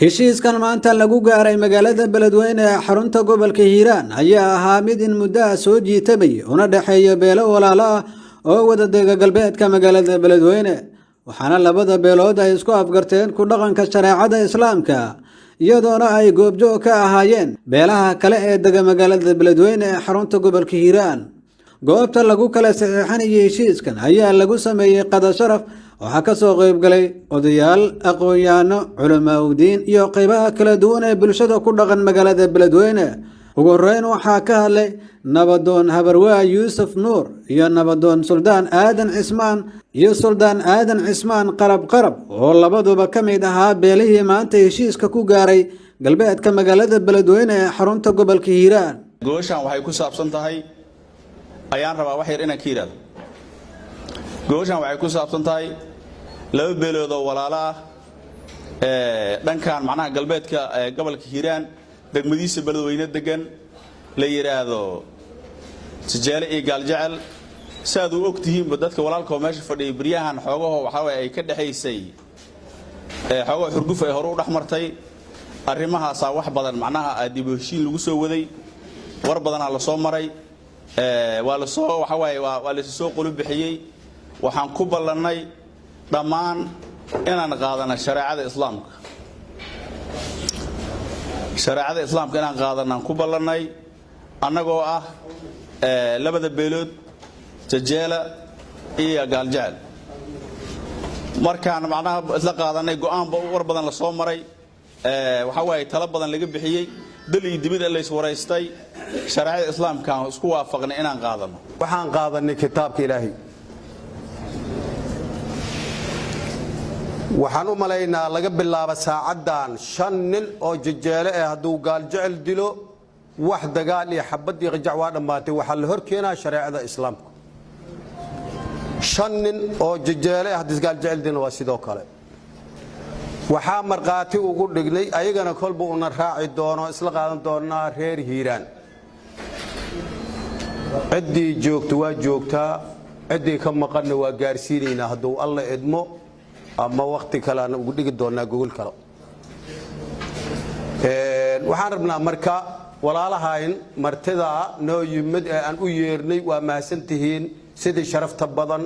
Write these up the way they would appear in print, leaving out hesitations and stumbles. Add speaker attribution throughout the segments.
Speaker 1: heshiiskan maanta lagu gaaray magaalada Beledweyne ee xarunta gobolka Hiiraan ayaa ahaa mid in muddo soo jiitabay una dhaxeeya beelo walaalo ah oo wada deega galbeedka magaalada Beledweyne waxaana labada beelood ay isku afgarteen ku dhaqanka shareecada Islaamka iyadoona ay goobjoog ka ahaayeen beelaha kale ee dega magaalada Beledweyne ee xarunta gobolka Hiiraan goobta lagu kala saxiixanayay heshiiskan ayaa lagu sameeyay qada sharaf waxaa ka soo qayb galay odayaal aqoon-yahano culimaawidiin iyo qaybaha kala duwan ee bulshada ku dhaqan magaalada Beledweyne ugu horeyn waxaa ka hadlay nabadoon Habarwaa Yuusuf Nuur iyo nabadoon Suldaan Aadan Cismaan qarab oo labaduba ka mid ahaa beelihii maanta heshiiska ku gaaray galbeedka magaalada Beledweyne ee xarunta gobolka Hiiraan
Speaker 2: gooshan waxay ku saabsan tahay ayaan rabaa wax yar inaan ka yiraahdo gooshan waxay ku saabsan tahay laba beelood oo walaalo ah dhankan macnaha galbeedka gobolka Hiiraan degmadiisa Beledweyne degan la yiraahdo Tijaale iyo Gaaljecel saad u ogtihiin dadka walaalka meesha fadhiya bariyahan xoogaho waxa ay ka dhaxaysay xoogo xurguf ay hore u dhaxmartay arrimahaas wax badan macnaha dib u heshiin lagu soo waday war badan la soo maray waa la soo waa la soo qulub bixiyay waxaan ku ballanay dhammaan inaan qaadano shareecada islaamka inaan qaadanaan ku ballanay annagoo ah labada beelood Tijaale iyo Gaaljecel markaan macnaha isla qaadanay go'aan war badan la soo maray waxa talo badan laga bixiyay dalii dibida la iswareystay shareecada islaamka isku waafaqnay inaan qaadano
Speaker 3: waxaan qaadanay kitaabka Ilaahay waxaan u maleynaa laga bilaabo saacadan 5 nin oo Tijaale ah haduu Gaaljecel dilo wax dagaal iyo xabad iyo qajac waa dhamaatay waxa la hor keenaa shareecada islaamka 5 nin oo Tijaale ah hadii Gaaljecel dilo waa sidoo kale waxa marqaati ugu dhignay ayagana kolba una raaci doono isla qaadan doonaa reer Hiiraan cidii joogto waa joogtaa cidii ka maqan waa gaarsiinayna haduu alla idmo ama waqti kale aan ugu dhigi doonaa gogol kale waxaan rabnaa marka walaalahayn martida noo yimid aan u yeernay waa mahadsantihiin sidii sharafta badan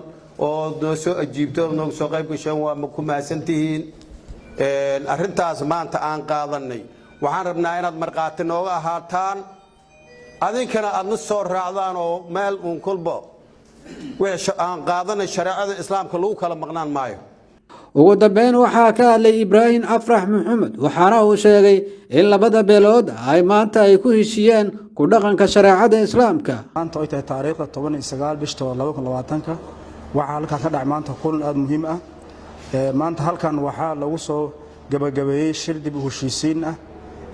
Speaker 3: oo noo soo ajiibto noo soo qayb gashaan waa ku mahadsantihiin arrintaas maanta aan qaadanay waxaan rabnaa inaad marqaati nooga ahaataan adinkana aad la soo raacdaan oo meel uun kulbo wixii aan qaadanay shareecada islaamka lagu kala maqnaan maayo
Speaker 1: ugu dambeyn waxaa ka hadlay Ibraahim Afrax Maxamed waxaana uu sheegay in labada beelood ay maanta ay ku heshiiyeen ku dhaqanka shareecada islaamka
Speaker 4: maanta ay tahay taariikhda 19 bisha 2020 waxa halka ka dhacay maanta kulan aad muhiim ah maanta halkan waxa lagu soo gabagabeeyay shir dib u heshiisiin ah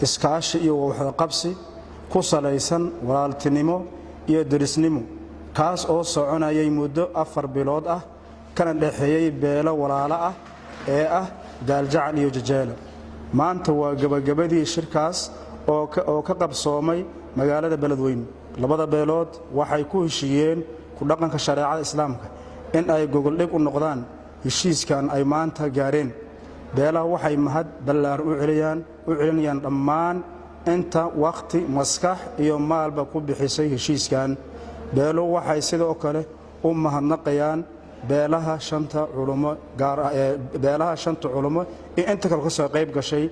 Speaker 4: iskaashi iyo wada qabsi ku salaysan walaaltinimo iyo derisnimo kaas oo soconayay muddo 4 bilood ah kana dhaxeeyay beelo walaalo ah ee ah Gaaljecel iyo Tijaale maanta waa gabagabadii shirkaas oo ka qabsoomay magaalada Beledweyne labada beelood waxay ku heshiiyeen ku dhaqanka shareecada islaamka in ay gogol dhig u noqdaan heshiiskan ay maanta gaareen beelaha waxay mahad ballaar u celinayaan dhammaan inta waqti maskax iyo maalba ku bixisay heshiiskan beelo waxay sidoo kale u mahadnaqayaan beelaha shanta culimo gaar ah beelaha shanta culimo inta kale ka soo qayb gashay